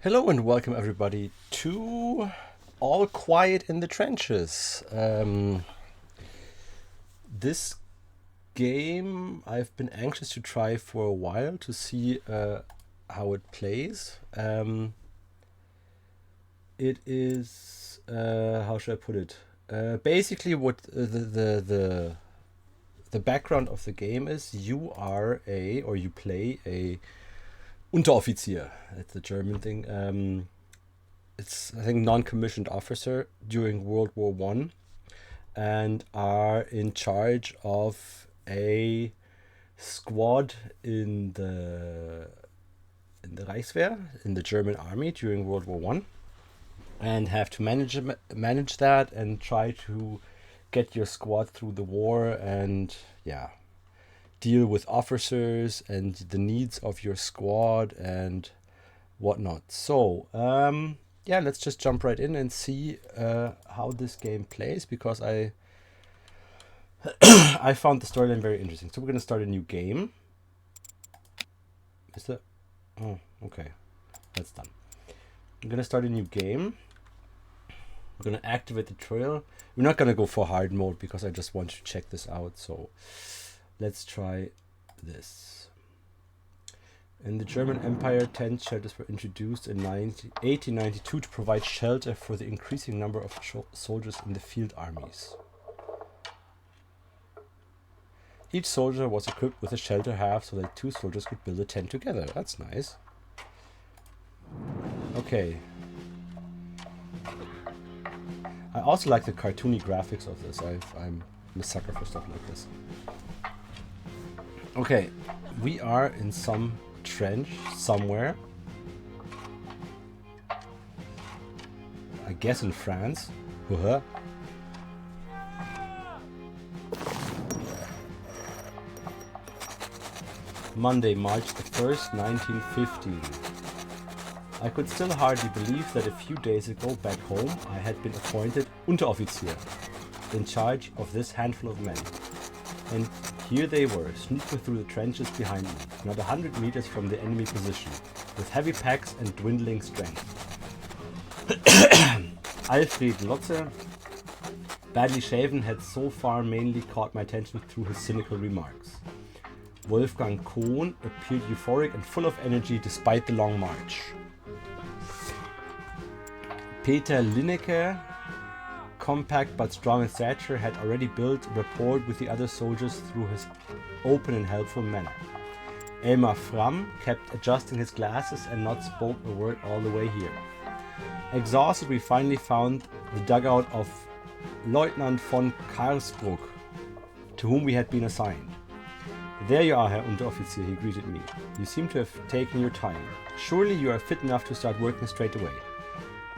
Hello and welcome everybody to All Quiet in the Trenches. This game I've been anxious to try for a while to see how it plays. It is how should I put it? Basically, what the background of the game is: you are you play a Unteroffizier. That's the German thing. It's, I think, non-commissioned officer during World War One, and are in charge of a squad in the Reichswehr, in the German army during World War One, and have to manage that and try to get your squad through the war and deal with officers and the needs of your squad and whatnot. So let's just jump right in and see how this game plays, because I I found the storyline very interesting. So we're gonna start a new game. Is that? Oh, okay, that's done. I'm gonna start a new game. We're gonna activate the trail. We're not gonna go for hard mode because I just want to check this out. So let's try this. In the German Empire, tent shelters were introduced in 1892 to provide shelter for the increasing number of soldiers in the field armies. Each soldier was equipped with a shelter half so that two soldiers could build a tent together. That's nice. Okay. I also like the cartoony graphics of this. I'm a sucker for stuff like this. Okay, we are in some trench somewhere. I guess in France. Monday, March the 1st, 1915. I could still hardly believe that a few days ago back home I had been appointed Unteroffizier, in charge of this handful of men. And here they were, sneaking through the trenches behind me, not 100 meters from the enemy position, with heavy packs and dwindling strength. Alfred Lotze, badly shaven, had so far mainly caught my attention through his cynical remarks. Wolfgang Kohn appeared euphoric and full of energy despite the long march. Peter Lineker, compact but strong in stature, had already built rapport with the other soldiers through his open and helpful manner. Elmar Fram kept adjusting his glasses and not spoke a word all the way here. Exhausted, we finally found the dugout of Lieutenant von Karlsbruck, to whom we had been assigned. There you are, Herr Unteroffizier, he greeted me. You seem to have taken your time. Surely you are fit enough to start working straight away.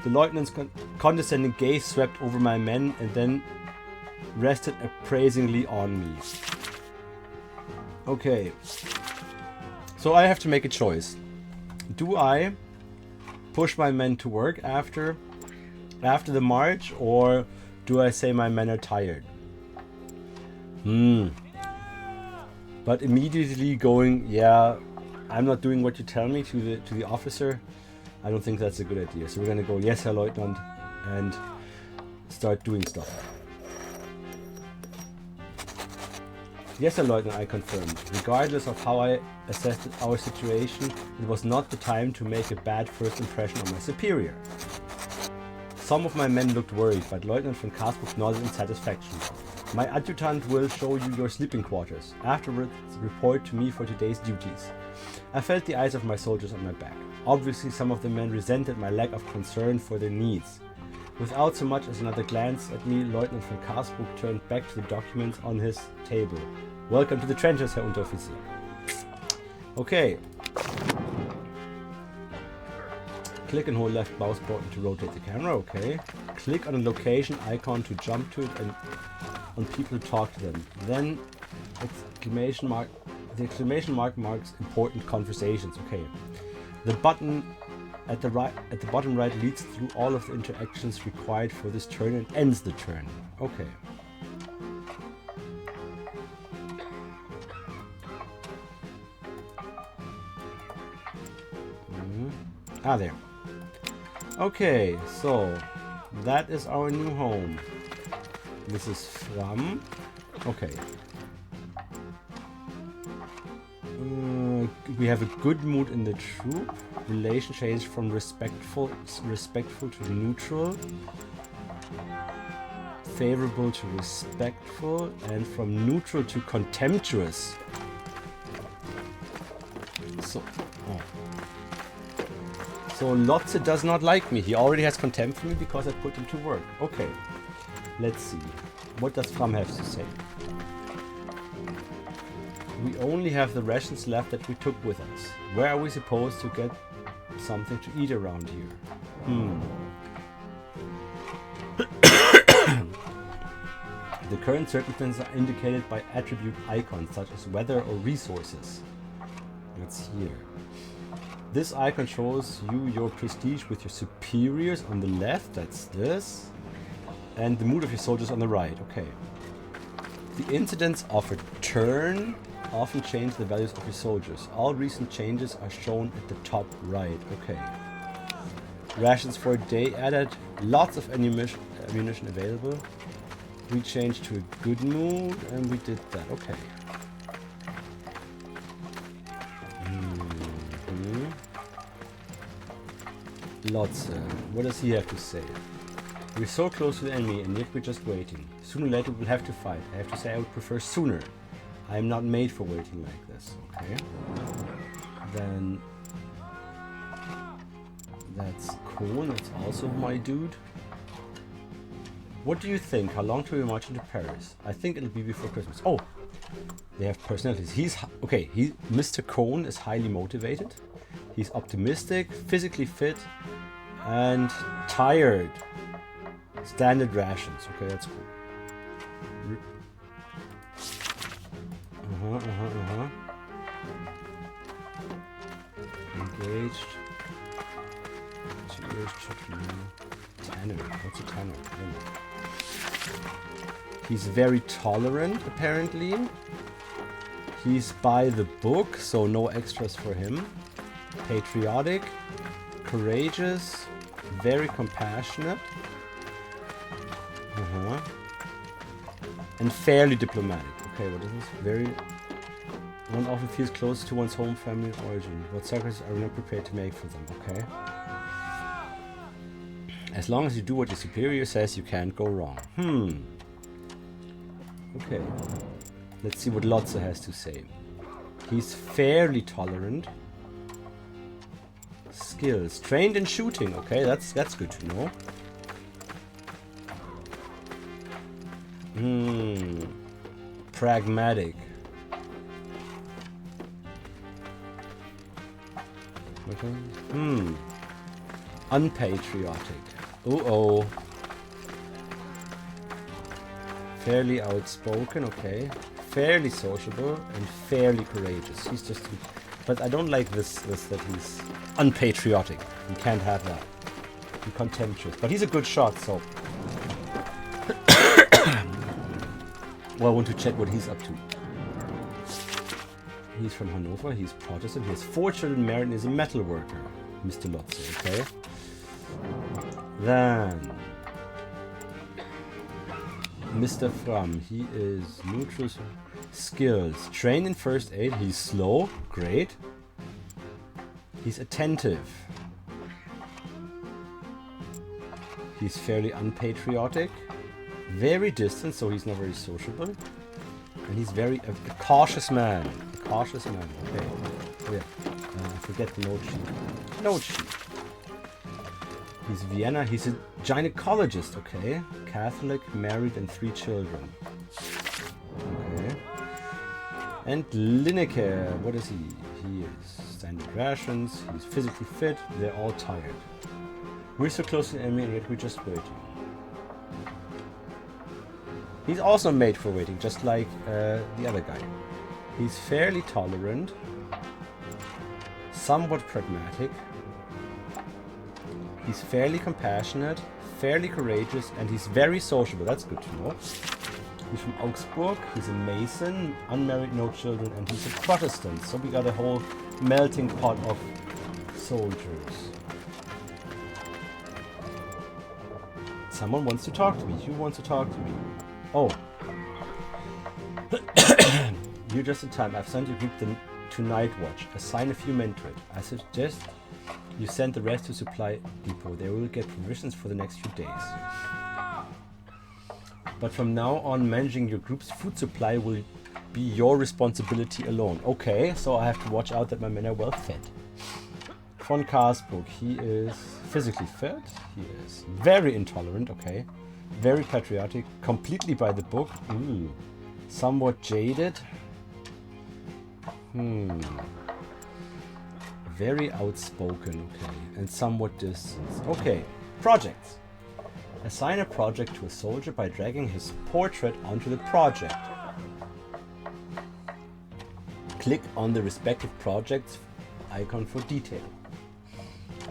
The lieutenant's condescending gaze swept over my men and then rested appraisingly on me. Okay. So I have to make a choice. Do I push my men to work after the march, or do I say my men are tired? But immediately going, I'm not doing what you tell me to the officer, I don't think that's a good idea. So we're gonna go, yes, Herr Leutnant, and start doing stuff. Yes, Herr Leutnant, I confirmed. Regardless of how I assessed our situation, it was not the time to make a bad first impression on my superior. Some of my men looked worried, but Lieutenant von Karlsbruck nodded in satisfaction. My adjutant will show you your sleeping quarters. Afterwards, report to me for today's duties. I felt the eyes of my soldiers on my back. Obviously, some of the men resented my lack of concern for their needs. Without so much as another glance at me, Lieutenant von Karlsbruck turned back to the documents on his table. Welcome to the trenches, Herr Unteroffizier. Okay. Click and hold left mouse button to rotate the camera. Okay. Click on a location icon to jump to it and on people to talk to them. Then exclamation mark. The exclamation mark marks important conversations. Okay. The button at the bottom right leads through all of the interactions required for this turn and ends the turn. Okay. There. Okay, so that is our new home. This is from... Okay. We have a good mood in the troop. Relation change from respectful to neutral. Favorable to respectful. And from neutral to contemptuous. So Lotze does not like me. He already has contempt for me because I put him to work. Okay. Let's see. What does Fram have to say? We only have the rations left that we took with us. Where are we supposed to get something to eat around here? The current circumstances are indicated by attribute icons such as weather or resources. That's here. This icon shows you your prestige with your superiors on the left, that's this. And the mood of your soldiers on the right, okay. The incidents of a turn often change the values of your soldiers. All recent changes are shown at the top right, okay. Rations for a day added, lots of ammunition available. We changed to a good mood and we did that, okay. Lots. What does he have to say? We're so close to the enemy and yet we're just waiting. Sooner or later we'll have to fight. I have to say I would prefer sooner. I am not made for waiting like this. Okay. Then that's cool. That's also my dude. What do you think? How long till we march into Paris? I think it'll be before Christmas. Oh, they have personalities. Mr. Cohn is highly motivated. He's optimistic, physically fit, and tired. Standard rations. Okay, that's cool. Engaged. Tanner. What's a tanner? He's very tolerant, apparently. He's by the book, so no extras for him. Patriotic, courageous, very compassionate, and fairly diplomatic. Okay, what is this? One often feels close to one's home, family, and origin. What sacrifices are we not prepared to make for them? Okay. As long as you do what your superior says, you can't go wrong. Okay. Let's see what Lotze has to say. He's fairly tolerant. Skills. Trained in shooting. Okay, that's good to know. Pragmatic. Okay. Unpatriotic. Uh-oh. Fairly outspoken, okay. Fairly sociable and fairly courageous. He's just... But I don't like this that he's unpatriotic. You can't have that. And contemptuous. But he's a good shot, so... Well, I want to check what he's up to. He's from Hanover, he's Protestant, he has 4 children married and is a metal worker. Mr. Lotze, okay. Then... Mr. Fram, he is neutral. Skills. Trained in first aid, he's slow, great. He's attentive. He's fairly unpatriotic. Very distant, so he's not very sociable. And he's very a cautious man. A cautious man. Okay. Oh yeah. I forget the note sheet. Note sheet. He's Vienna. He's a gynecologist. Okay. Catholic, married, and 3 children. Okay. And Lineker. What is he? He is standard rations. He's physically fit. They're all tired. We're so close to the enemy, and yet we're just waiting. He's also made for waiting, just like the other guy. He's fairly tolerant, somewhat pragmatic. He's fairly compassionate, fairly courageous, and he's very sociable. That's good to know. He's from Augsburg. He's a Mason, unmarried, no children, and he's a Protestant. So we got a whole melting pot of soldiers. Someone wants to talk to me. Who wants to talk to me? Oh. You're just in time. I've sent your group to Night Watch. Assign a few men to it. I suggest you send the rest to Supply Depot. They will get provisions for the next few days. But from now on, managing your group's food supply will be your responsibility alone. Okay, so I have to watch out that my men are well fed. Von Karsburg, he is physically fit. He is very intolerant, okay. Very patriotic, completely by the book. Ooh. Somewhat jaded. Very outspoken, okay. And somewhat distant. Okay, projects. Assign a project to a soldier by dragging his portrait onto the project. Click on the respective project's icon for detail.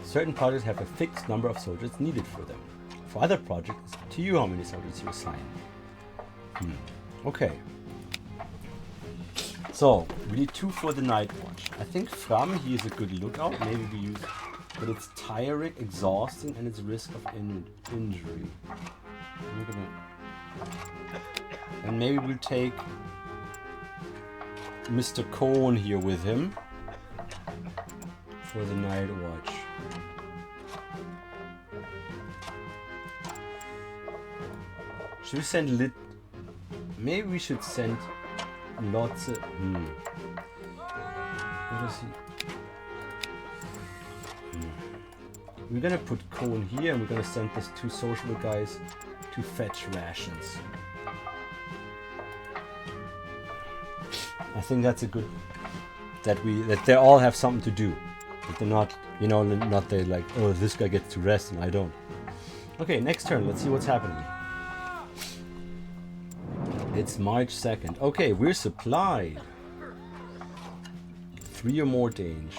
Certain projects have a fixed number of soldiers needed for them. For other projects, it's up to you how many soldiers you assign. Okay. So, we need 2 for the Night Watch. I think Fram, he is a good lookout. Maybe we use... But it's tiring, exhausting, and it's risk of injury. And maybe we'll take Mr. Cohn here with him for the Night Watch. Should we send Lit? Maybe we should send lots of... What is he? We're gonna put Cohn here and we're gonna send these 2 social guys to fetch rations. I think that's a good... That they all have something to do. That they're not, you know, not they like, oh, this guy gets to rest and I don't. Okay, next turn, let's see what's happening. It's March 2nd. Okay, we're supplied. 3 or more Danes.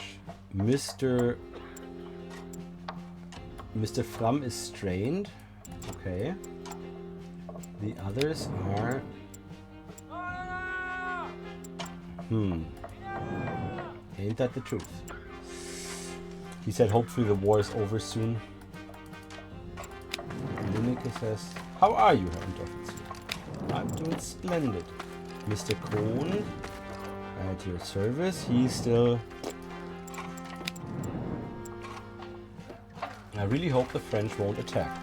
Mr. Fram is strained. Okay. The others are... Ain't that the truth? He said hopefully the war is over soon. Linneke says, how are you, Herr Unteroffizier? I'm doing splendid. Mr. Cohn, at your service. He's still... I really hope the French won't attack.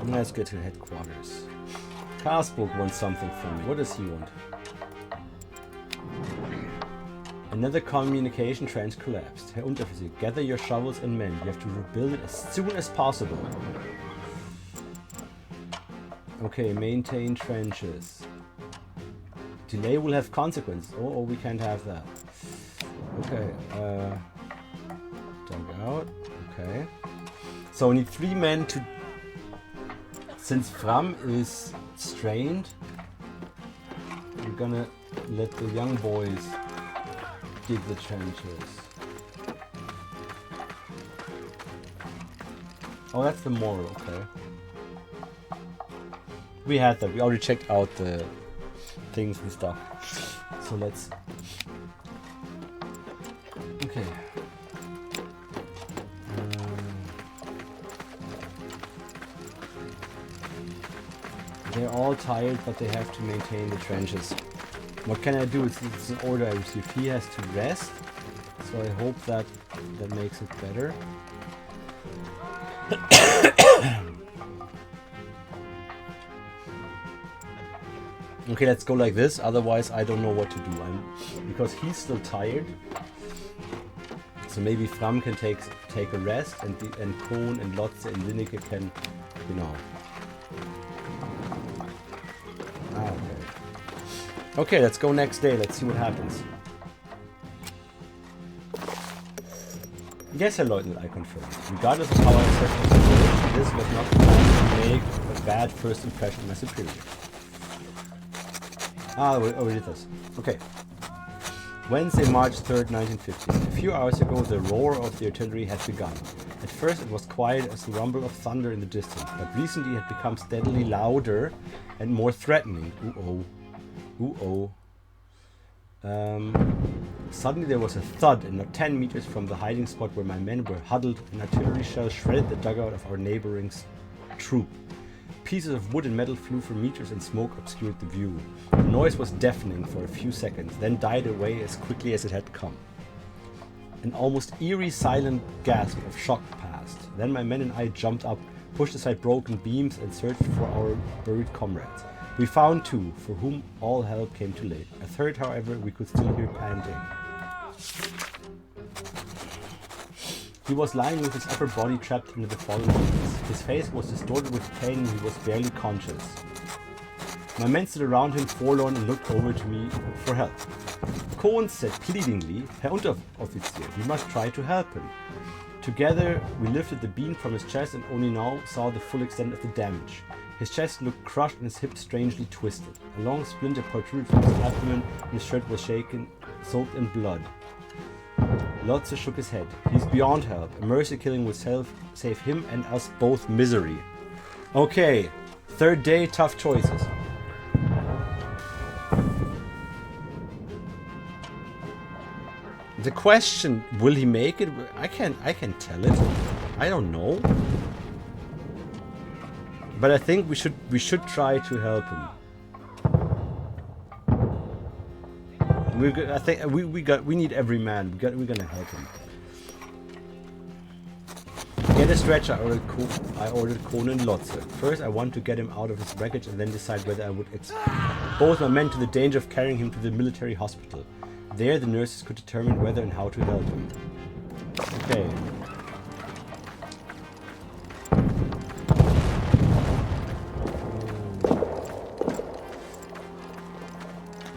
Let's get to headquarters. Karsburg wants something from me. What does he want? Another communication trench collapsed. Herr Unteroffizier, gather your shovels and men. You have to rebuild it as soon as possible. Okay, maintain trenches. Delay will have consequences. Oh, we can't have that. Okay, dug out. Okay. So we need 3 men to... Since Fram is strained, we're gonna let the young boys dig the trenches. Oh, that's the moral, okay. We had that. We already checked out the things and stuff. So let's... Okay. They're all tired, but they have to maintain the trenches. What can I do? It's an order I received. He has to rest, so I hope that makes it better. Okay, let's go like this. Otherwise, I don't know what to do. Because he's still tired. So maybe Fram can take a rest, and Cohn and Lotze and Linneke can, you know. Okay. Okay, let's go next day. Let's see what happens. Yes, Herr Leutnant, I confirm. Regardless of how I assess the situation, this was not planned to make a bad first impression on my superior. We did this. Okay. Wednesday, March 3rd, 1915. A few hours ago, the roar of the artillery had begun. At first, it was quiet as the rumble of thunder in the distance, but recently it had become steadily louder and more threatening. Suddenly there was a thud, and not 10 meters from the hiding spot where my men were huddled, an artillery shell shredded the dugout of our neighboring troop. Pieces of wood and metal flew for meters and smoke obscured the view. The noise was deafening for a few seconds, then died away as quickly as it had come. An almost eerie silent gasp of shock passed. Then my men and I jumped up, pushed aside broken beams, and searched for our buried comrades. We found 2, for whom all help came too late. A third, however, we could still hear panting. He was lying with his upper body trapped into the fallen beams. His face was distorted with pain and he was barely conscious. My men stood around him forlorn and looked over to me for help. Cohen said pleadingly, "Herr Unteroffizier, we must try to help him." Together, we lifted the beam from his chest and only now saw the full extent of the damage. His chest looked crushed and his hips strangely twisted. A long splinter protruded from his abdomen and his shirt was shaken, soaked in blood. Lotze shook his head. "He's beyond help. A mercy killing will save him and us both misery." Okay, 3rd day, tough choices. The question, will he make it? I can't tell it. I don't know. But I think we should try to help him. I think we need every man. We're gonna help him. Get a stretcher. I ordered Conan and Lotze. First, I want to get him out of his wreckage and then decide whether I would expose my men to the danger of carrying him to the military hospital. There, the nurses could determine whether and how to help him. Okay.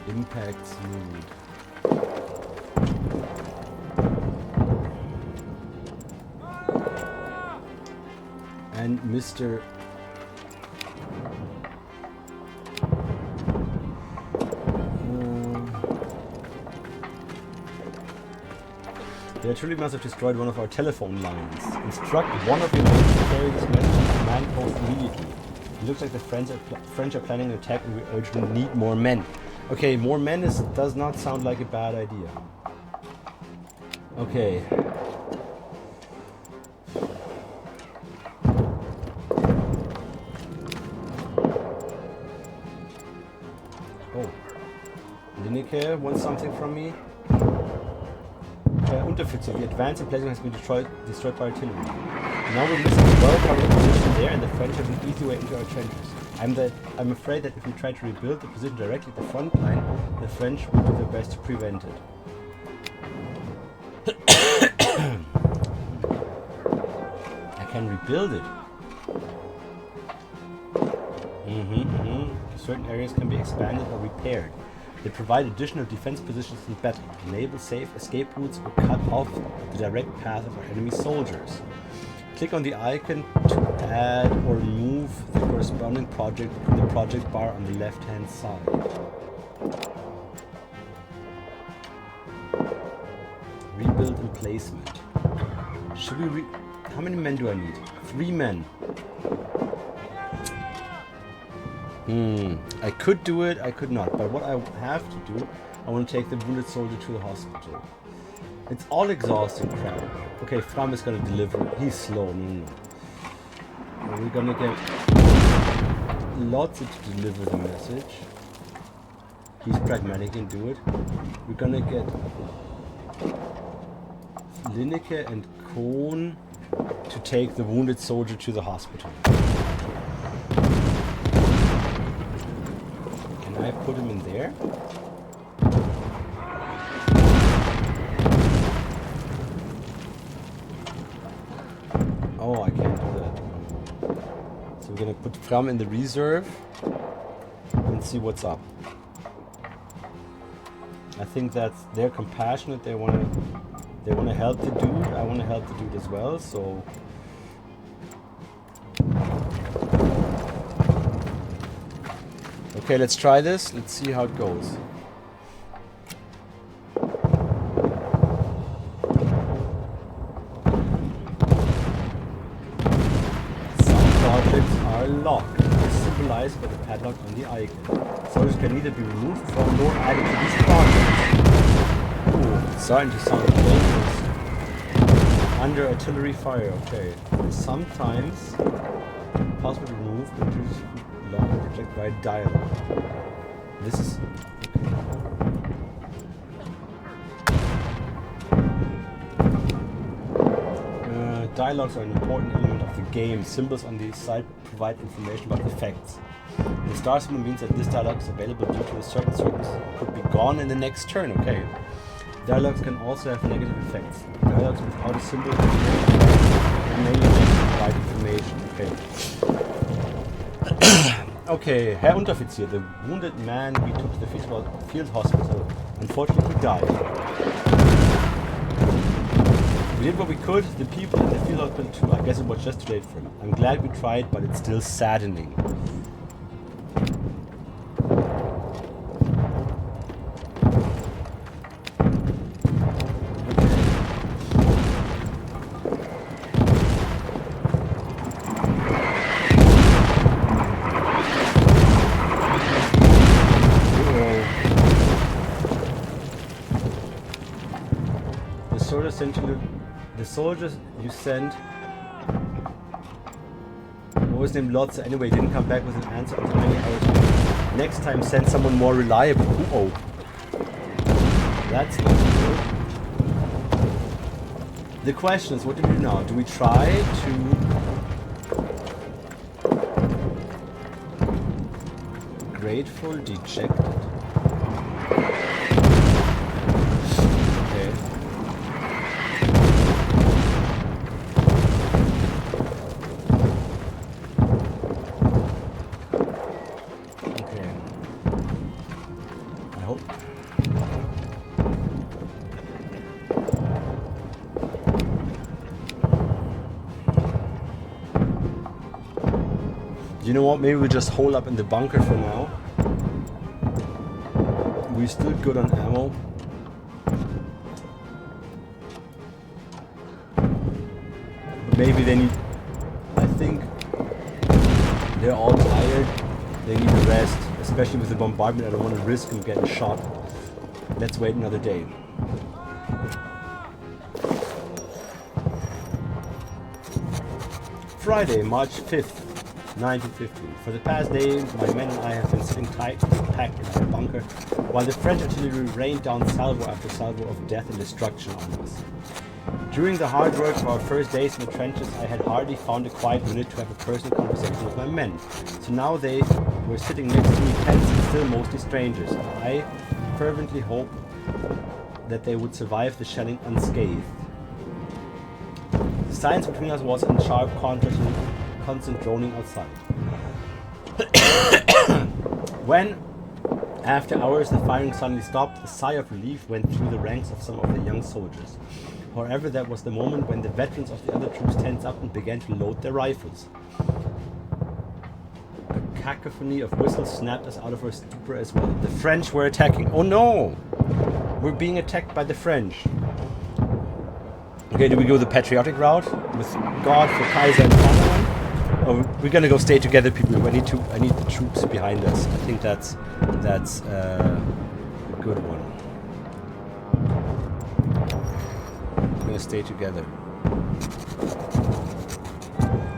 Impacts mood. And Mr. The artillery must have destroyed one of our telephone lines. Instruct one of your men to carry this message to command post immediately. It looks like the French are planning an attack and we urgently need more men. Okay, more men does not sound like a bad idea. Okay. Oh. Lineker wants something from me. Unteroffizier, the advance in Pleasant has been destroyed by artillery. Now we're missing a well-covered position there and the French have an easy way into our trenches. I'm afraid that if we try to rebuild the position directly at the front line, the French will do their best to prevent it. I can rebuild it. Certain areas can be expanded or repaired. They provide additional defense positions in battle, enable safe escape routes, or cut off the direct path of our enemy soldiers. Click on the icon to add or remove the corresponding project in the project bar on the left-hand side. Rebuild emplacement. Should we how many men do I need? 3 men. I could do it, I could not. But what I have to do, I want to take the wounded soldier to the hospital. It's all exhausting crap. Okay, Fram is gonna deliver. He's slow. No. We're gonna get Lotze to deliver the message. He's pragmatic and do it. We're gonna get Lineker and Kohn to take the wounded soldier to the hospital. Can I put him in there? Oh, I can't do that. So we're gonna put Fram in the reserve and see what's up. I think that's they're compassionate. They wanna help the dude. I wanna help the dude as well. So. Okay, let's try this. Let's see how it goes. Some projects are locked, symbolized by the padlock on the icon. Soldiers can neither be removed from nor added to these projects. Ooh. Starting to sound dangerous. Under artillery fire, okay. Sometimes possible to remove introduce longer project by dialogue. This is okay. Dialogues are an important element of the game. Symbols on the side provide information about effects. The star symbol means that this dialogue is available due to a certain circumstance. Could be gone in the next turn, okay. Dialogues can also have negative effects. Dialogues without a symbol may provide information, okay. Okay, Herr Unteroffizier, the wounded man we took to the field hospital, unfortunately he died. We did what we could, the people in the field hospital too. I guess it was just too late for him. I'm glad we tried, but it's still saddening. The soldiers you sent, what was named Lotze anyway, didn't come back with an answer until many hours later. Next time send someone more reliable. Oh, that's not good. The question is, what do we do now? Do we try to grateful, dejected? You know what, maybe we'll just hold up in the bunker for now. We're still good on ammo. But maybe they need... I think they're all tired. They need a rest, especially with the bombardment. I don't want to risk them getting shot. Let's wait another day. Friday, March 5th. 1915. For the past day, my men and I have been sitting tight, packed in our bunker, while the French artillery rained down salvo after salvo of death and destruction on us. During the hard work of our first days in the trenches, I had hardly found a quiet minute to have a personal conversation with my men. So now they were sitting next to me, tense and still mostly strangers. I fervently hoped that they would survive the shelling unscathed. The silence between us was in sharp contrast to constant droning outside. When, after hours, the firing suddenly stopped, a sigh of relief went through the ranks of some of the young soldiers. However, that was the moment when the veterans of the other troops tensed up and began to load their rifles. A cacophony of whistles snapped us out of our stupor as well. The French were attacking. Oh no! We're being attacked by the French. Okay, do we go the patriotic route with God for Kaiser and Fatherland? Oh, we're gonna go stay together, people. I need the troops behind us. I think that's a good one. We're gonna stay together.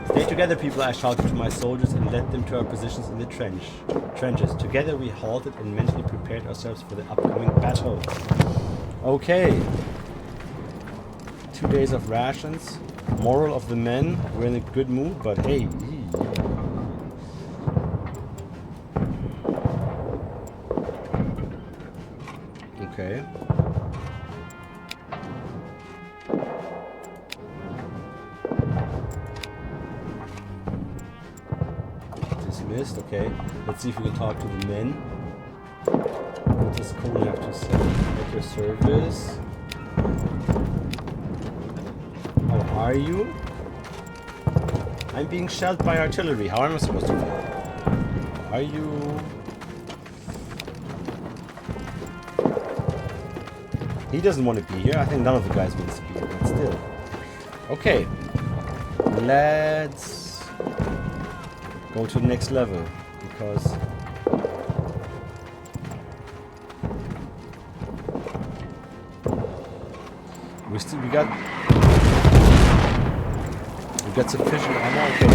Stay together, people! I shouted to my soldiers and led them to our positions in the trenches. Together we halted and mentally prepared ourselves for the upcoming battle. Okay. 2 days of rations. Moral of the men, we're in a good mood, but hey. Okay. Dismissed, okay. Let's see if we can talk to the men. What does Conan have to say? At your service. How are you? I'm being shelled by artillery. How am I supposed to feel? Are you? He doesn't want to be here. I think none of the guys wants to be here, but still. Okay. Let's go to the next level, because We got sufficient ammo. Okay,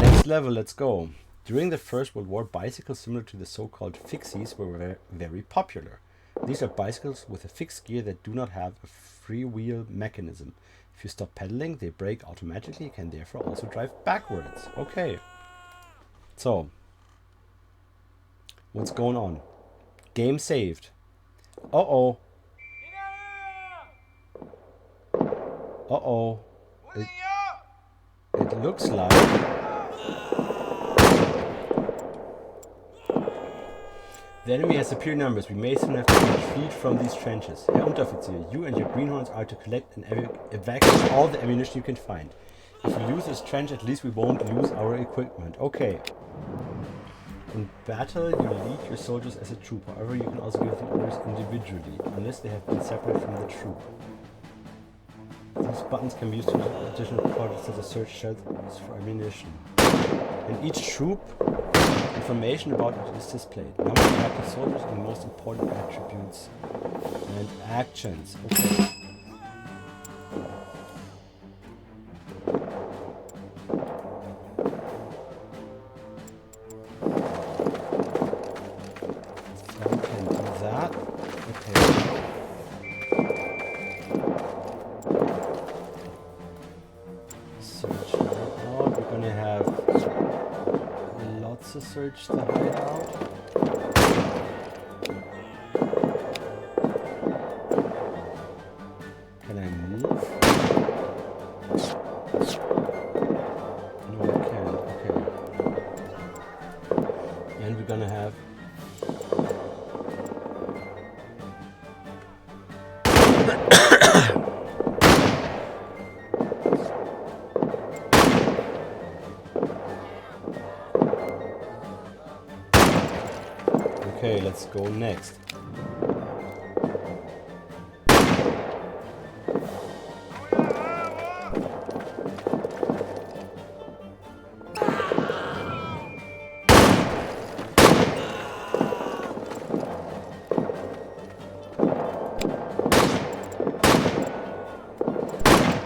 next level. Let's go. During the First World War, bicycles similar to the so-called fixies were very popular. These are bicycles with a fixed gear that do not have a freewheel mechanism. If you stop pedaling, they brake automatically and can therefore also drive backwards. Okay. So, what's going on? Game saved. Uh-oh. Uh-oh. It looks like... The enemy has superior numbers. We may soon have to retreat from these trenches. Herr Unteroffizier, you and your greenhorns are to collect and evacuate all the ammunition you can find. If we lose this trench, at least we won't lose our equipment. Okay. In battle, you lead your soldiers as a troop. However, you can also give them orders individually, unless they have been separated from the troop. These buttons can be used to use additional projects such as search shells for ammunition. In each troop, information about it is displayed. Number of active soldiers and most important attributes and actions. Okay. So we can do that. Okay. Search hideout. We're gonna have lots to search the hideout. Can I move? No, I can't. Okay. And we're gonna have Okay, let's go next.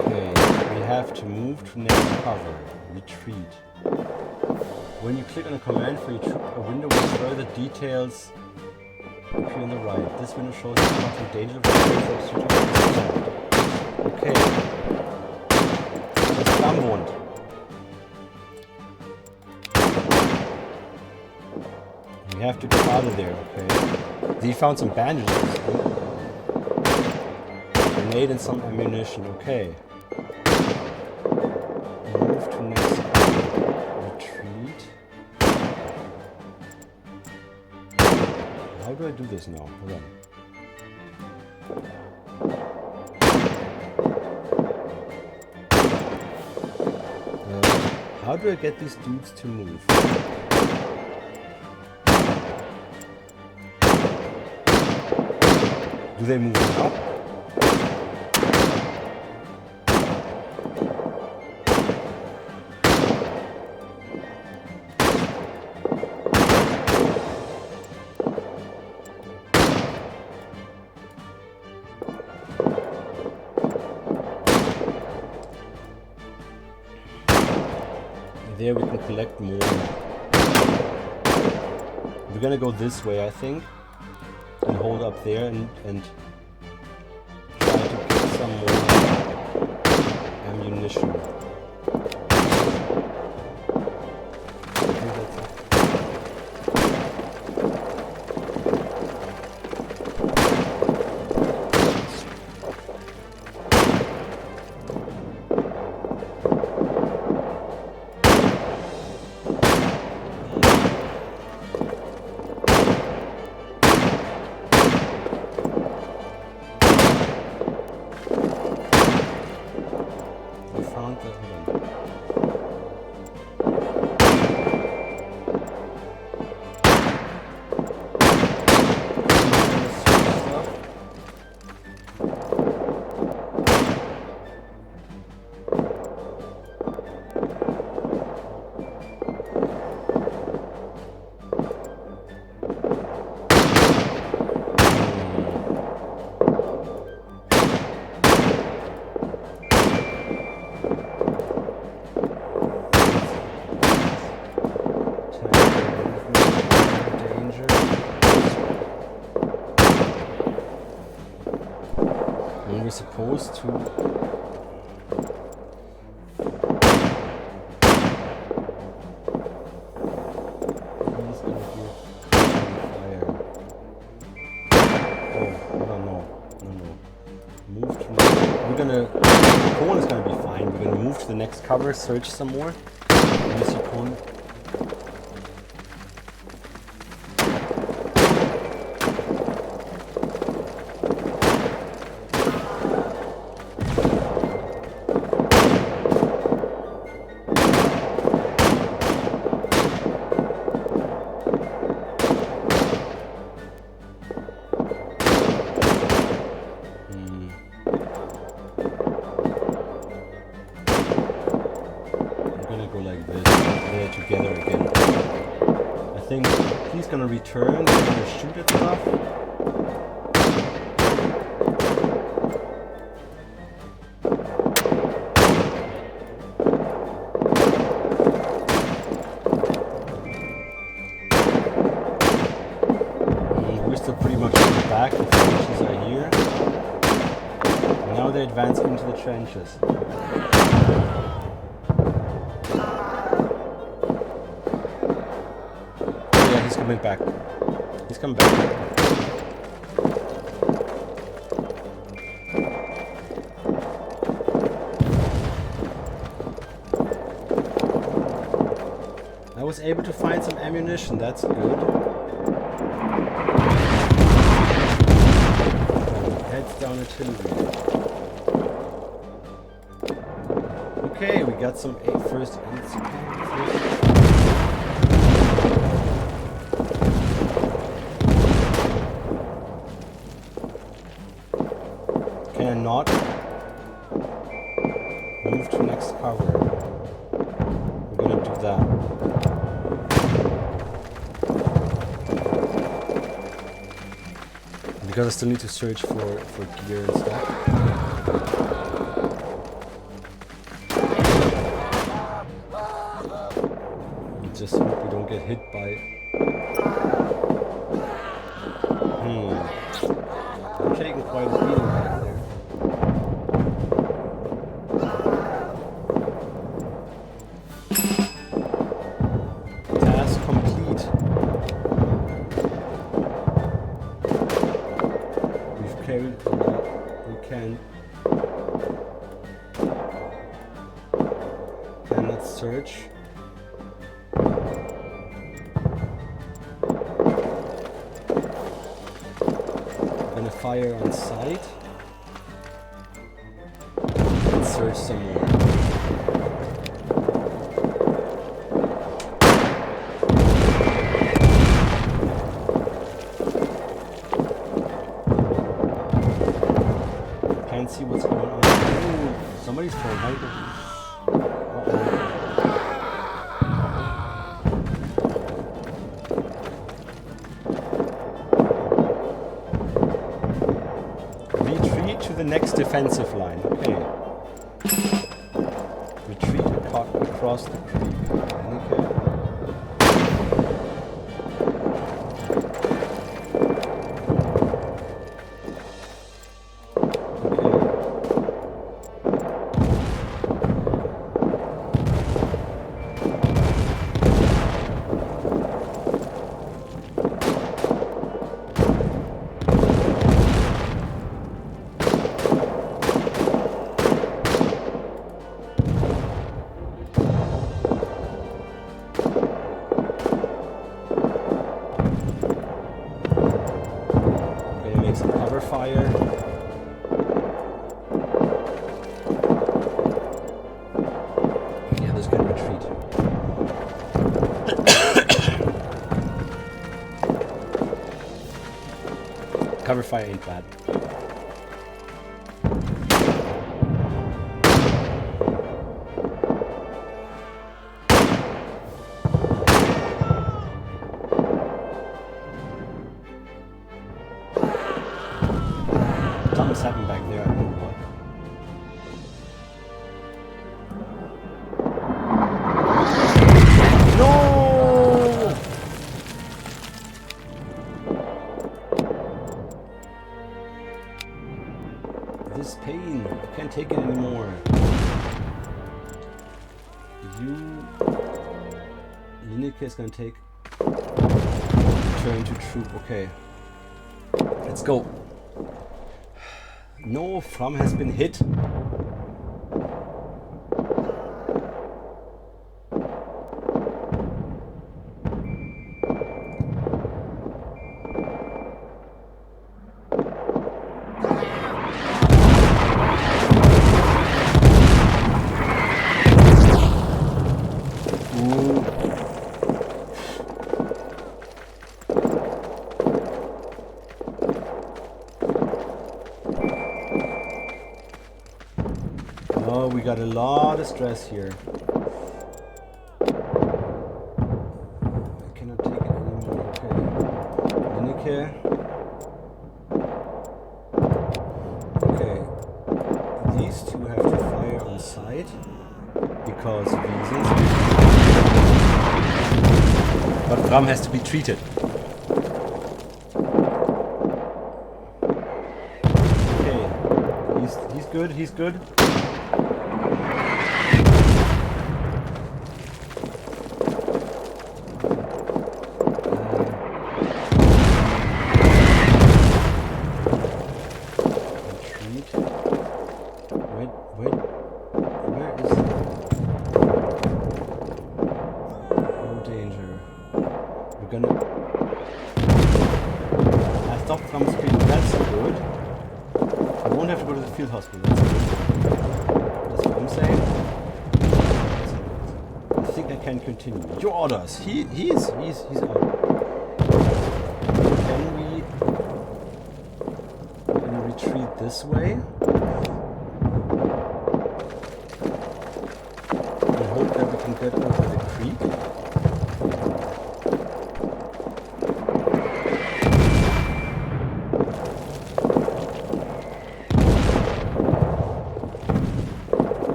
Okay, we have to move to next cover. Retreat. When you click on a command for your troop, a window with further details appear on the right. This window shows you how to danger Okay. Das Flammenwund. We have to get out of there, okay. They found some bandages. Grenade and some ammunition, okay. Move to next retreat. How do I do this now? Hold on. How do I get these dudes to move? Do they move up? There we can collect more. We're gonna go this way, I think, and hold up there and try to get some more ammunition. And we're supposed to... He's gonna give fire. Oh, no. Move to... We're gonna... Cone is gonna be fine. We're gonna move to the next cover, search some more. Use your cone. Together again. I think he's gonna return, he's gonna shoot at stuff. We're still pretty much in the back, the trenches are here. And now they advance into the trenches. Back. He's coming back. I was able to find some ammunition, that's good. Heads down artillery. Okay, we got some first aid. Not move to next cover. We're gonna do that. Because I still need to search for gear and stuff. Just hope we don't get hit by. I'm taking quite a beating back there. Search. I'm gonna fire on sight. And search some more. Can't see what's going on. Ooh, somebody's throwing height. The next defensive line. Okay. Retreat across the creek. Okay. Fire. Yeah, there's gonna retreat. Cover fire ain't bad. Something's happening back there, I don't know what. No! This pain, I can't take it anymore. Lineker is gonna take turn to troop. Okay, let's go. No, Fram has been hit. Oh, we got a lot of stress here. I cannot take it anymore. Okay. Lineker. Okay. These two have to fire on sight because reasons. But Bram has to be treated. Okay. He's good, he's good. Hospital. That's what I'm saying. I think I can continue. Your orders. He's out. Can we retreat this way? And hope that we can get over the creek.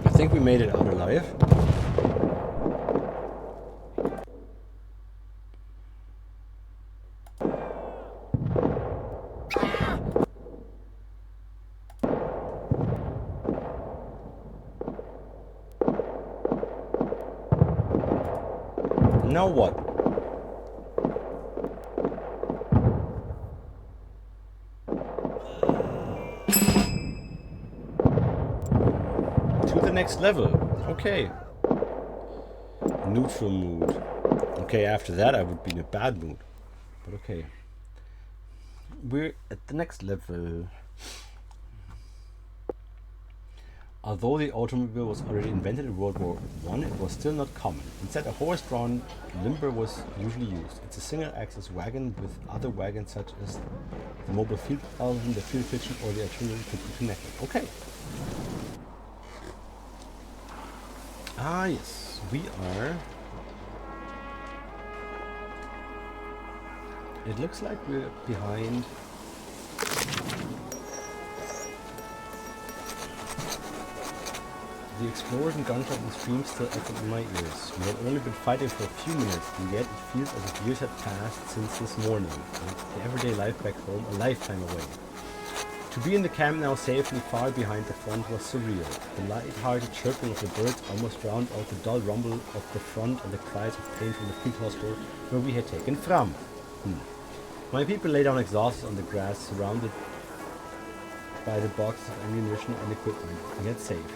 I think we made it out alive. Now what? Next level. Okay. Neutral mood. Okay, after that I would be in a bad mood. But okay. We're at the next level. Although the automobile was already invented in World War I, it was still not common. Instead, a horse-drawn limber was usually used. It's a single-axis wagon with other wagons such as the mobile field album, the field kitchen, or the artillery could be connected. Okay. Ah, yes, we are. It looks like we're behind. The explosion, gunshot, and screams still echo in my ears. We had only been fighting for a few minutes, and yet it feels as if years had passed since this morning. And the everyday life back home, a lifetime away. To be in the camp now safely far behind the front was surreal. The light-hearted chirping of the birds almost drowned out the dull rumble of the front and the cries of pain from the field hospital where we had taken Fram. My people lay down exhausted on the grass, surrounded by the boxes of ammunition and equipment we had saved.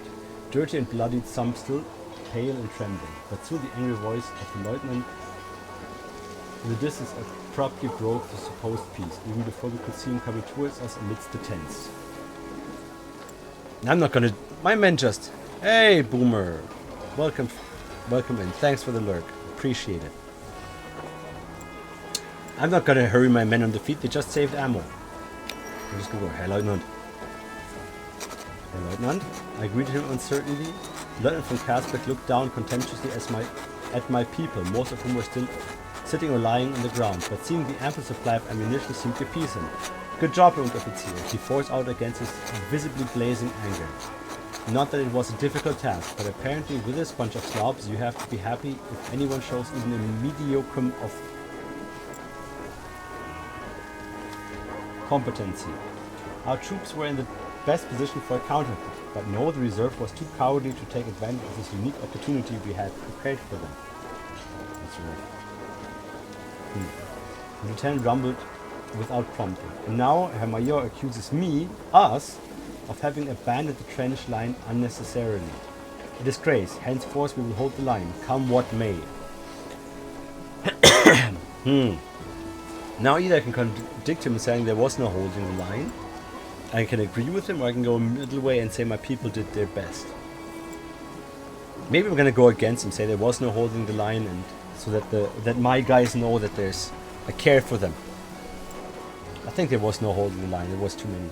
Dirty and bloodied, some still pale and trembling, but through the angry voice of the lieutenant in the distance abruptly broke the supposed peace, even before we could see him coming towards us amidst the tents. I'm not gonna... My men just... Hey, Boomer! Welcome in. Thanks for the lurk. Appreciate it. I'm not gonna hurry my men on the feet. They just saved ammo. I'm just gonna go, hey, Lieutenant. Herr Lieutenant, I greeted him uncertainly. Lieutenant von Kasbeck looked down contemptuously at my people, most of whom were still sitting or lying on the ground, but seeing the ample supply of ammunition seemed to appease him. Good job, Unteroffizier, he forced out against his visibly blazing anger. Not that it was a difficult task, but apparently with this bunch of slobs you have to be happy if anyone shows even a mediocre of competency. Our troops were in the best position for a counterfeit, but no, the reserve was too cowardly to take advantage of this unique opportunity we had prepared for them. That's right. The lieutenant rumbled without prompting. And now Herr Major accuses us, of having abandoned the trench line unnecessarily. A disgrace. Henceforth we will hold the line, come what may. Now either I can contradict him saying there was no holding the line, I can agree with him, or I can go a middle way and say my people did their best. Maybe I'm gonna go against him, say there was no holding the line, and so that my guys know that I care for them. I think there was no holding the line, there was too many.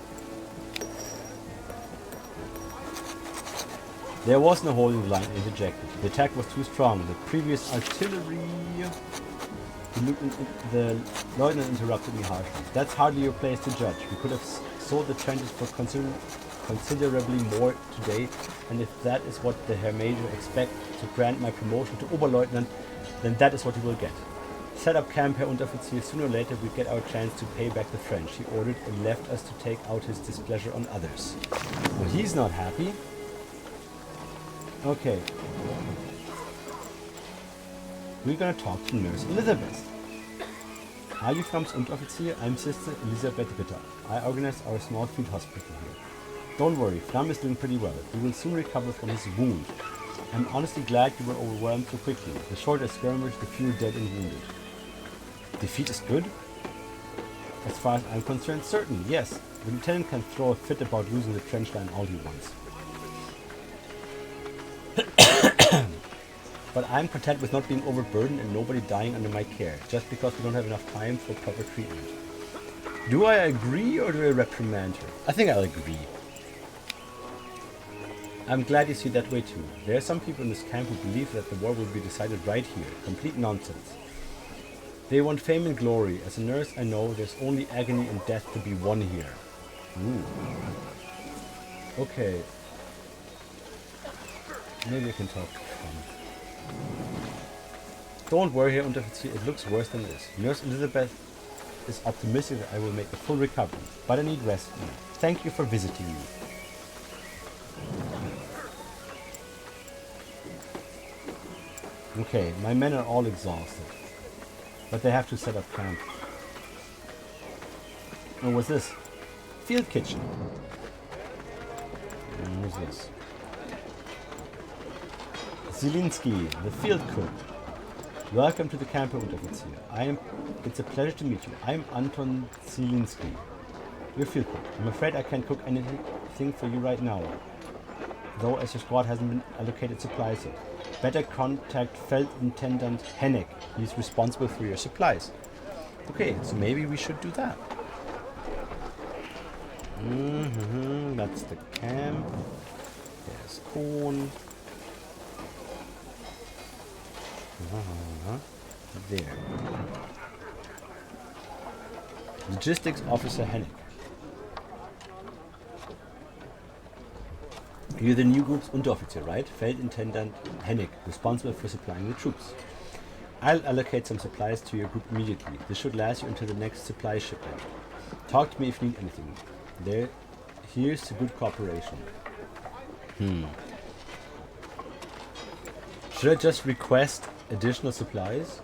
There was no holding the line, interjected. The attack was too strong. The previous artillery... The lieutenant interrupted me harshly. That's hardly your place to judge. We could have sold the trenches for considerably more today, and if that is what the Herr Major expects to grant my promotion to Oberleutnant, then that is what you will get. Set up camp, Herr Unteroffizier. Sooner or later we get our chance to pay back the French, he ordered, and left us to take out his displeasure on others. Well, he's not happy. Okay. We're gonna talk to Nurse Elizabeth. Are you from Unteroffizier? I'm Sister Elisabeth Ritter. I organized our small field hospital here. Don't worry, Flamm is doing pretty well. He will soon recover from his wound. I'm honestly glad you were overwhelmed so quickly. The shorter skirmish, the fewer dead and wounded. Defeat is good? As far as I'm concerned, certainly, yes. The lieutenant can throw a fit about losing the trench line all he wants. But I'm content with not being overburdened and nobody dying under my care, just because we don't have enough time for proper treatment. Do I agree or do I reprimand her? I think I'll agree. I'm glad you see it that way too. There are some people in this camp who believe that the war will be decided right here. Complete nonsense. They want fame and glory. As a nurse, I know there's only agony and death to be won here. Ooh. Okay. Maybe I can talk to Flamm. Don't worry, Herr Unteroffizier, it looks worse than this. Nurse Elizabeth is optimistic that I will make a full recovery, but I need rest now. Thank you for visiting me. Okay, my men are all exhausted, but they have to set up camp. And what's this? Field kitchen. And what's this? Zielinski, the field cook. Welcome to the camp, Unteroffizier. It's a pleasure to meet you. I'm Anton Zielinski, your field cook. I'm afraid I can't cook anything for you right now, though as your squad hasn't been allocated supplies yet. Better contact Feldintendant Hennig. He's responsible for your supplies. Okay, so maybe we should do that. That's the camp. There's corn. There. Logistics Officer Hennig. You're the new group's Unteroffizier, right? Feldintendant Hennig, responsible for supplying the troops. I'll allocate some supplies to your group immediately. This should last you until the next supply shipment. Talk to me if you need anything. Here's to good cooperation. Should I just request additional supplies?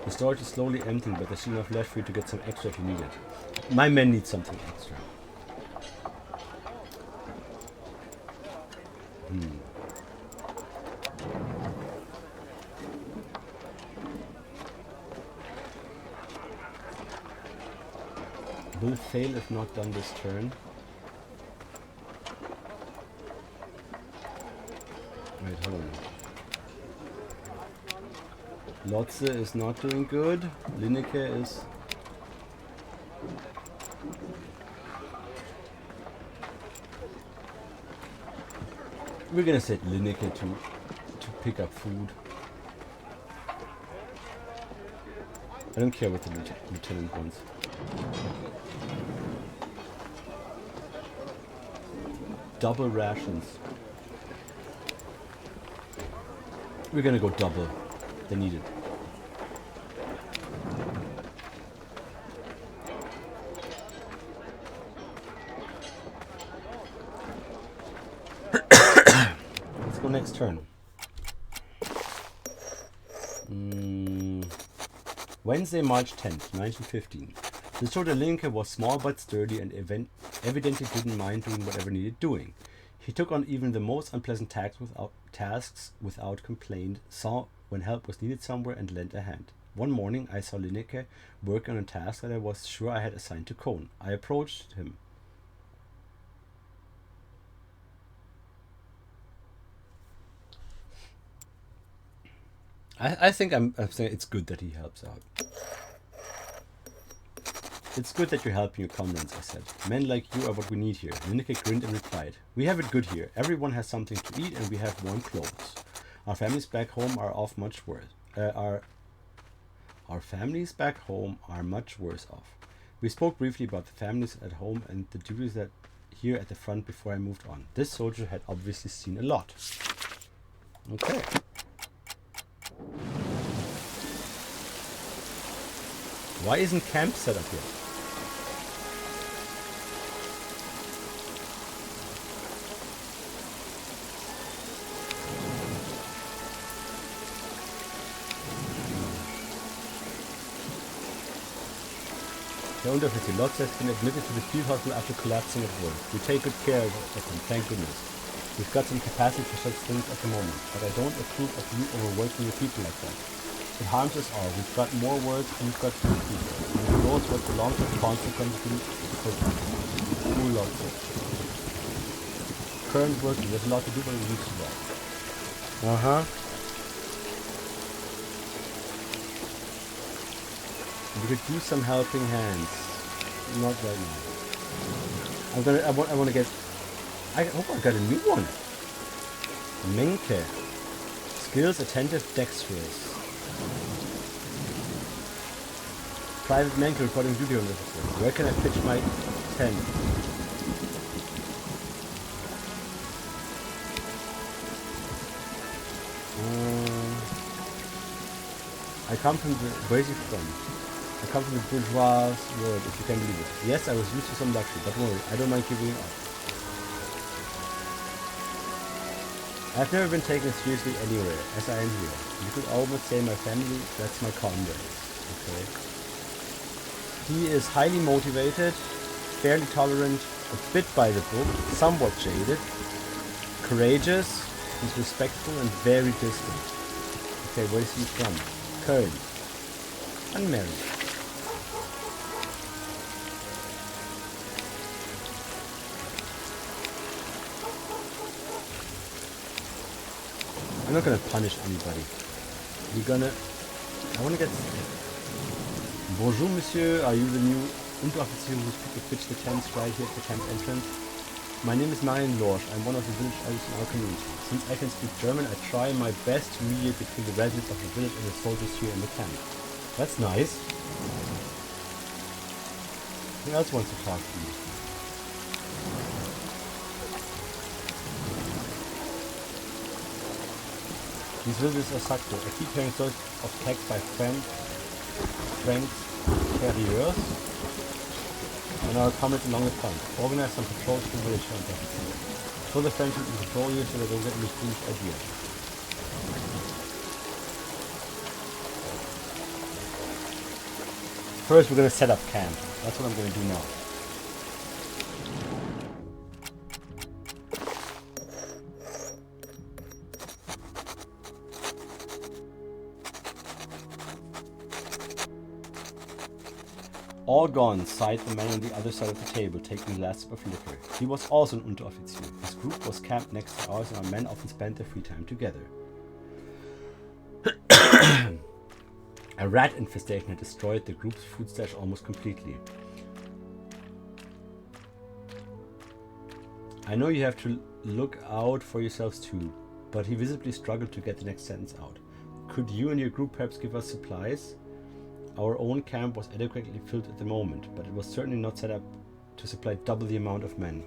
The storage is slowly emptying, but there's still enough left for you to get some extra if you need it. My men need something extra. Will fail if not done this turn. Wait, hold on. Lotze is not doing good. Lineker is... We're gonna set Lineker to pick up food. I don't care what the lieutenant wants. Double rations. We're gonna go double. They need it. Let's go next turn. Wednesday, March 10th, 1915. The soldier Linke was small but sturdy and evidently didn't mind doing whatever needed doing. He took on even the most unpleasant tasks without complaint, saw when help was needed somewhere, and lent a hand. One morning I saw Lineker working on a task that I was sure I had assigned to Cohn. I approached him. I think I'm saying it's good that he helps out. It's good that you're helping your comrades, I said. Men like you are what we need here. Lineker grinned and replied, we have it good here. Everyone has something to eat and we have warm clothes. Our families back home are off much worse. Our families back home are much worse off. We spoke briefly about the families at home and the duties that here at the front before I moved on. This soldier had obviously seen a lot. Okay. Why isn't camp set up yet? The Unteroffizier Lotz has been admitted to the field hospital after collapsing at work. We take good care of him, thank goodness. We've got some capacity for such things at the moment, but I don't approve of you overworking your people like that. It harms us all. We've got more work and we've got fewer people. And who knows what the long-term consequences will be for poor Lotz. Current work, there's a lot to do, but we need to work. We could use some helping hands. Not right now. I want to get... I hope I got a new one. Menke. Skills, attentive, dexterous. Private Menke reporting duty on officer. Where can I pitch my tent? I come from the... Where is he from? I come from the bourgeois world, if you can believe it. Yes, I was used to some luxury, but don't worry, I don't mind giving it up. I've never been taken seriously anywhere, as I am here. You could almost say my family, that's my comrades. Okay. He is highly motivated, fairly tolerant, a bit by the book, somewhat jaded, courageous, he's respectful and very distant. Okay, where is he from? Köln. Unmarried. I'm not gonna punish anybody. I wanna get... Bonjour, monsieur. Are you the new Unteroffizier who pitched the tents right here at the camp entrance? My name is Marian Lorsch. I'm one of the village elders in our community. Since I can speak German, I try my best to mediate between the residents of the village and the soldiers here in the camp. That's nice. Who else wants to talk to you? These villagers are Sakto. I keep hearing stories of attacks by Franks carriers and our comrades along the front. Organize some patrols to the village center. Show the French people patrol you so they don't get any foolish ideas. First we're gonna set up camp. That's what I'm gonna do now. All gone, sighed the man on the other side of the table, taking glasses of liquor. He was also an Unteroffizier. His group was camped next to ours and our men often spent their free time together. A rat infestation had destroyed the group's food stash almost completely. I know you have to look out for yourselves too, but he visibly struggled to get the next sentence out. Could you and your group perhaps give us supplies? Our own camp was adequately filled at the moment, but it was certainly not set up to supply double the amount of men.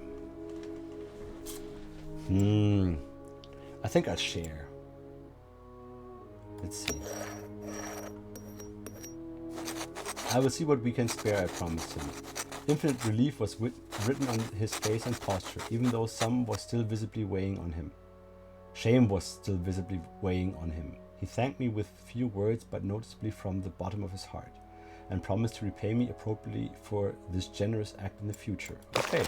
I think I'll share. Let's see. I will see what we can spare, I promised him. Infinite relief was written on his face and posture, even though some was still visibly weighing on him. Shame was still visibly weighing on him. He thanked me with few words, but noticeably from the bottom of his heart, and promised to repay me appropriately for this generous act in the future. Okay.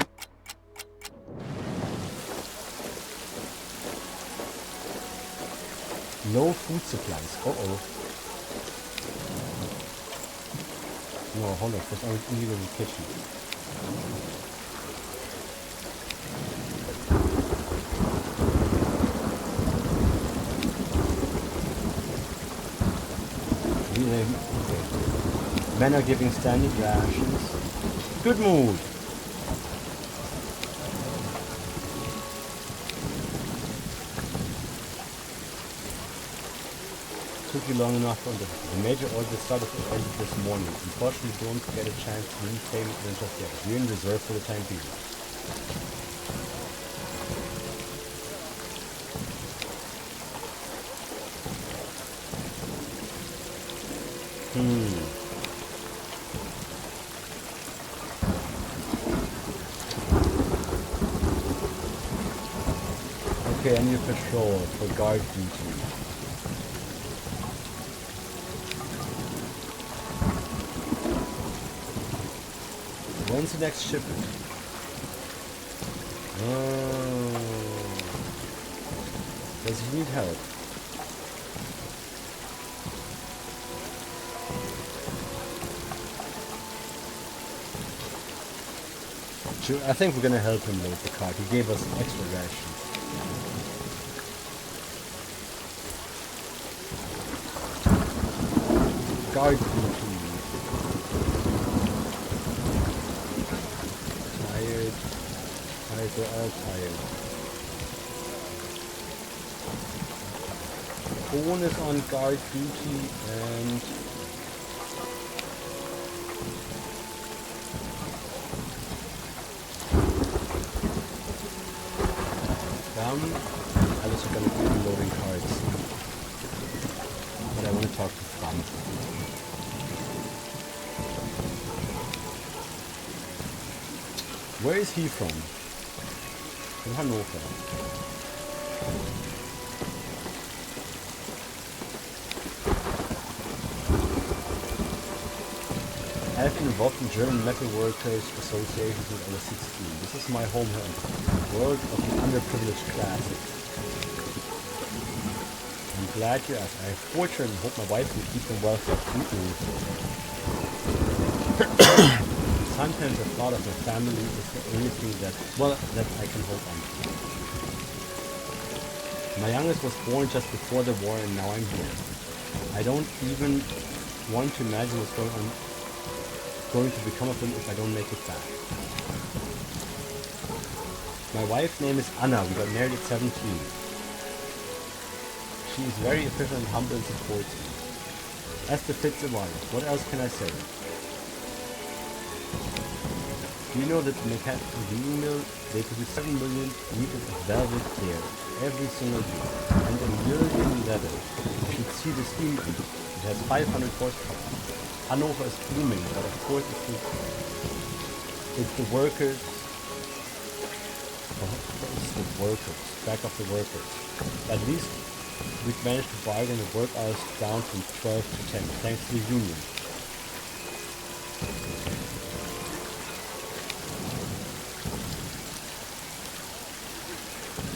No food supplies. Uh-oh. No, hold on. First, I need to go to the kitchen. Okay. Men are giving standard rations. Good mood. Took you long enough on the major order started early this morning. Unfortunately, don't get a chance to repay me just yet. You're in reserve for the time being. Okay, I need a patrol for guard duty. When's the next shipment? Oh. Does he need help? Sure, I think we're gonna help him load the cart. He gave us extra rations. Guard duty. They're all tired. Owen is on guard duty and Alice are going to be loading cards. But I want to talk to Fun. Where is he from? From Hannover. I have been involved in German metal workers associations since I was 16. This is my home world of the underprivileged classes. I'm glad you asked. I have 4 children and hope my wife will keep them well fed. Sometimes the thought of my family is the only thing that I can hold on to. My youngest was born just before the war and now I'm here. I don't even want to imagine what's going to become of them if I don't make it back. My wife's name is Anna. We got married at 17. She is very efficient and humble and supports me. As befits a wife, what else can I say? Do you know that the mechanical mill, they produce 7 million meters of velvet hair every single year, and a million leather. You should see the steam engine. It has 500 horsepower. Hannover is booming, but of course it's the workers. It's the workers, back of the workers. At least we've managed to bargain the work hours down from 12 to 10, thanks to the union.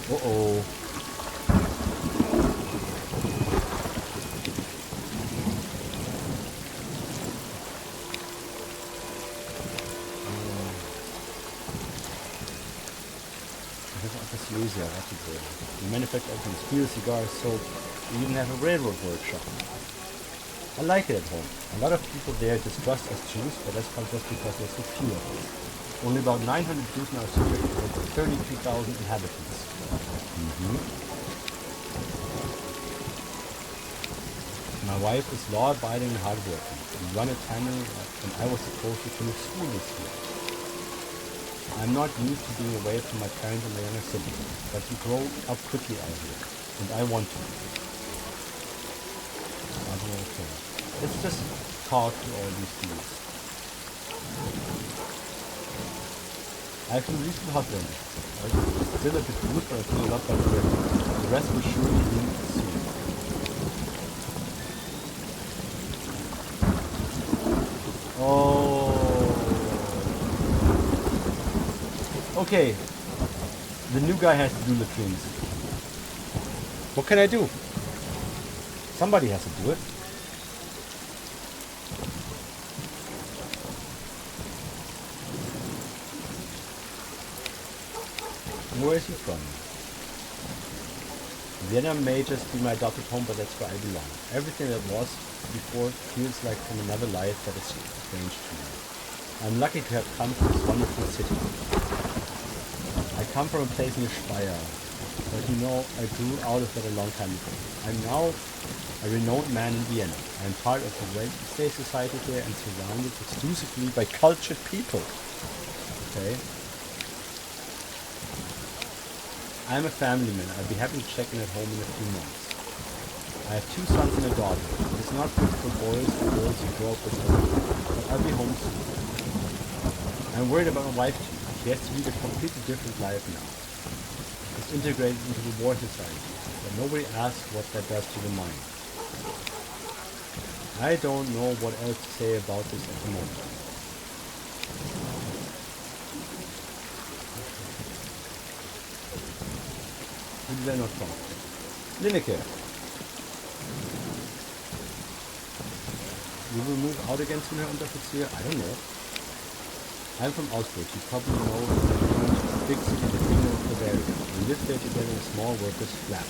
Uh-oh. We manufacture open steel, cigars, soap. We even have a railroad workshop. I like it at home. A lot of people there distrust us Jews, but that's just because there's so few of us. Only about 900 Jews in our city with 32,000 inhabitants. My wife is law-abiding and hardworking. We run a tannery, and I was supposed to finish school this year. I'm not used to being away from my parents and my younger siblings, but you grow up quickly out here, and I want to. Okay. Let's just talk to all these dudes. I feel recent hustling. Still a bit loose, but I feel a lot better. The rest will surely be soon. Oh. Okay. The new guy has to do the things. What can I do? Somebody has to do it. Where is he from? Vienna may just be my adopted home, but that's where I belong. Everything that was before feels like from another life that is strange to me. I'm lucky to have come to this wonderful city. I come from a place near Speyer, but you know, I grew out of that a long time ago. I'm now a renowned man in Vienna. I'm part of the Wednesday society there and surrounded exclusively by cultured people. Okay. I'm a family man. I'll be happy to check in at home in a few months. I have 2 sons and a daughter. It's not good for boys and girls who grow up with us, but I'll be home soon. I'm worried about my wife too. She has to lead a completely different life now. It's integrated into the war society, but nobody asks what that does to the mind. I don't know what else to say about this at the moment. Who did I not talk to? Linneke. We will move out again soon, Herr Unteroffizier? I don't know. I'm from Augsburg. You probably know the big city, the kingdom of Bavaria. We live there together in a small workers' flat.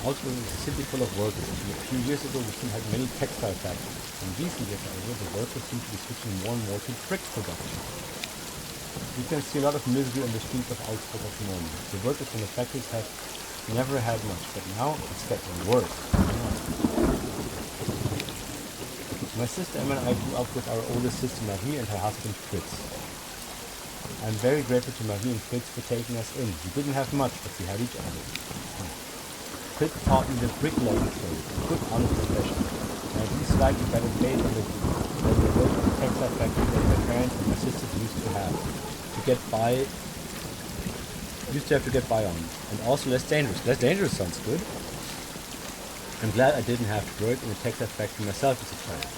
Augsburg is a city full of workers. A few years ago, we still had many textile factories. In recent years, however, the workers seem to be switching more and more to brick production. You can see a lot of misery on the streets of Augsburg at the moment. The workers from the factories have never had much, but now it's getting worse. My sister Emma and I grew up with our oldest sister Marie and her husband Fritz. I'm very grateful to Marie and Fritz for taking us in. We didn't have much, but we had each other. Fritz taught me the bricklaying trade, a good honest profession, and at least slightly better paid than the work in the textile factory that my parents and my sisters used to have to get by on. And also less dangerous. Less dangerous sounds good. I'm glad I didn't have to work in a textile factory myself as a child.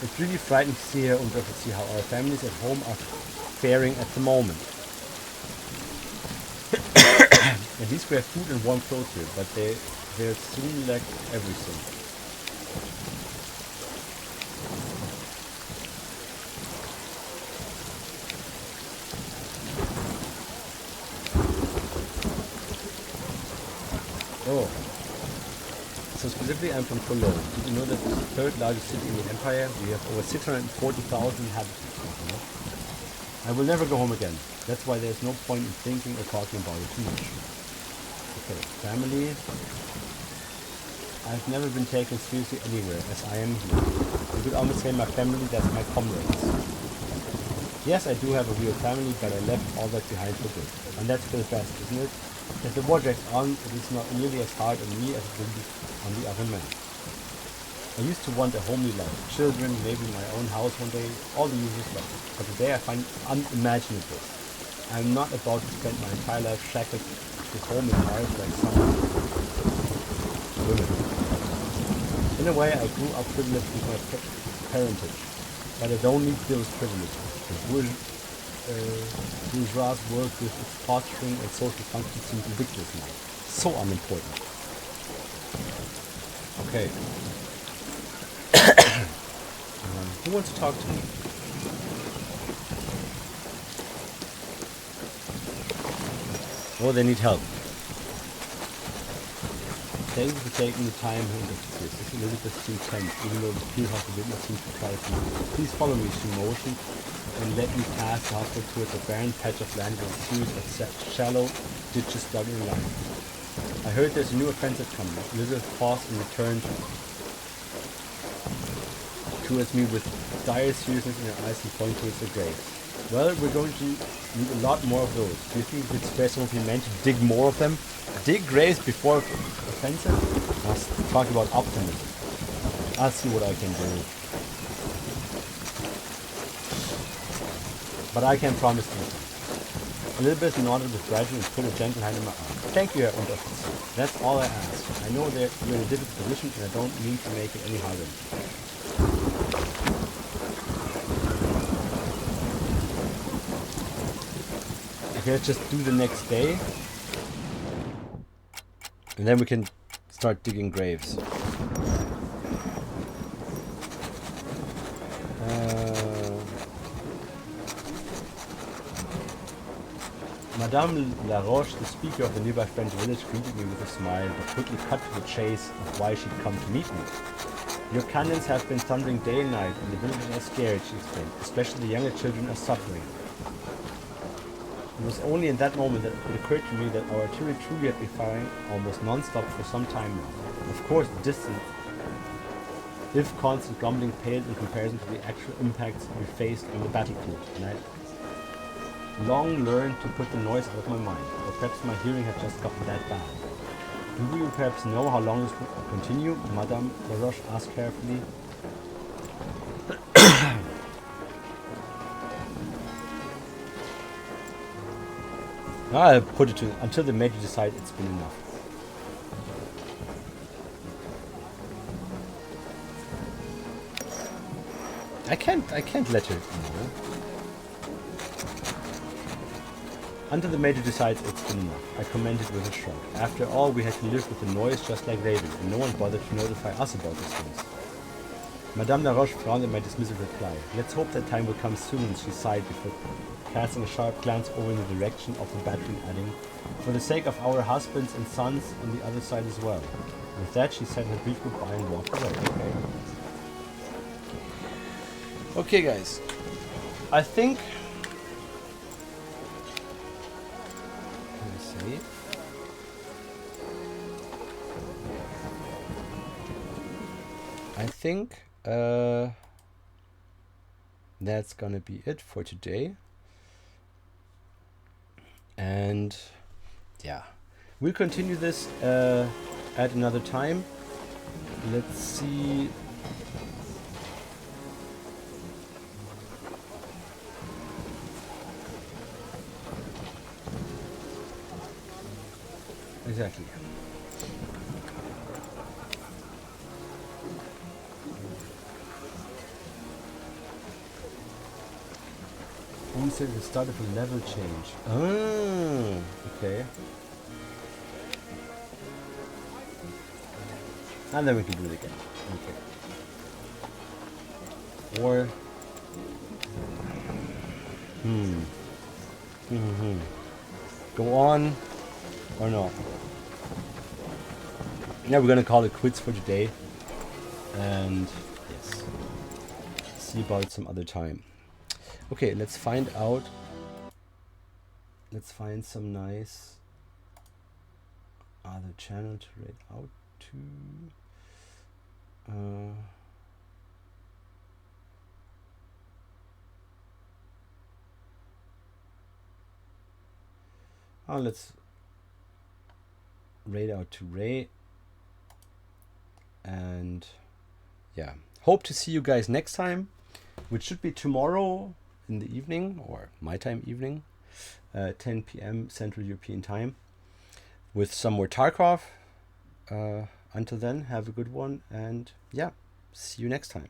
It's really frightening to see here Unteroffizier how our families at home are faring at the moment. At least we have food and warm clothes here, but they'll soon lack everything. Oh. So specifically I'm from Cologne. Did you know that it's the 3rd largest city in the empire? We have over 640,000 inhabitants. I will never go home again. That's why there's no point in thinking or talking about it too much. Okay, family. I've never been taken seriously anywhere, as I am here. You could almost say my family, that's my comrades. Yes, I do have a real family, but I left all that behind for good. And that's for the best, isn't it? As the war drags on, it is not nearly as hard on me as it will be on the other men. I used to want a homely life, children, maybe my own house one day, all the usual stuff. But today I find it unimaginable. I'm not about to spend my entire life shackled to home and hearth like some women. In a way, I grew up privileged with my parentage, but I don't need those privileges. The bourgeois world with its fostering and social functions seems ridiculous now. So unimportant. Okay. Who wants to talk to me? Oh, they need help. Thank you for taking the time, Unteroffizier. This is a little bit too tense, even though the field house witness seems to try to. Please follow me, she motioned, and let me pass the hospital towards a barren patch of land with a series of shallow ditches dug in line. I heard there's a new offensive coming. Elizabeth paused and returned towards me with dire seriousness in her eyes and pointed towards the grave. Well, we're going to need a lot more of those. Do you think it's spare some of your men to dig more of them? Dig graves before offensive? Let's talk about optimism. I'll see what I can do. But I can promise nothing. Elizabeth nodded with gratitude and put a gentle hand on my arm. Thank you, Herr Unteroffizier. That's all I ask. I know that you're in a difficult position and I don't mean to make it any harder. Okay, let's just do the next day. And then we can start digging graves. Madame Laroche, the speaker of the nearby French village, greeted me with a smile, but quickly cut to the chase of why she'd come to meet me. Your cannons have been thundering day and night, and the villagers are scared, she explained. Especially the younger children are suffering. It was only in that moment that it occurred to me that our artillery truly had been firing almost non-stop for some time now. Of course, the distant, if constant grumbling paled in comparison to the actual impacts we faced on the battlefield, and I long learned to put the noise out of my mind, or perhaps my hearing had just gotten that bad. Do you perhaps know how long this will continue? Madame Laroche asked carefully. I'll put it to until the major decide it's been enough. I can't let her know. Until the major decides it's been enough, I commented with a shrug. After all, we had to live with the noise just like they do, and no one bothered to notify us about these things. Madame Laroche frowned at my dismissive reply. Let's hope that time will come soon, she sighed before casting a sharp glance over in the direction of the battery, adding, for the sake of our husbands and sons on the other side as well. With that, she said her brief goodbye and walked away. Okay, guys. I think... Let me see. I think that's gonna be it for today. And yeah, we'll continue this at another time. Let's see. Exactly. We said the start of a level change. Oh, okay. And then we can do it again. Okay. Or go on or not. Yeah, we're gonna call it quits for today. And yes, see about some other time. Okay, let's find out. Let's find some nice other channel to read out to. Let's raid out to Ray. And yeah, hope to see you guys next time, which should be tomorrow in the evening, or my time evening, 10 p.m. Central European time, with some more Tarkov. Until then, have a good one, and yeah, see you next time.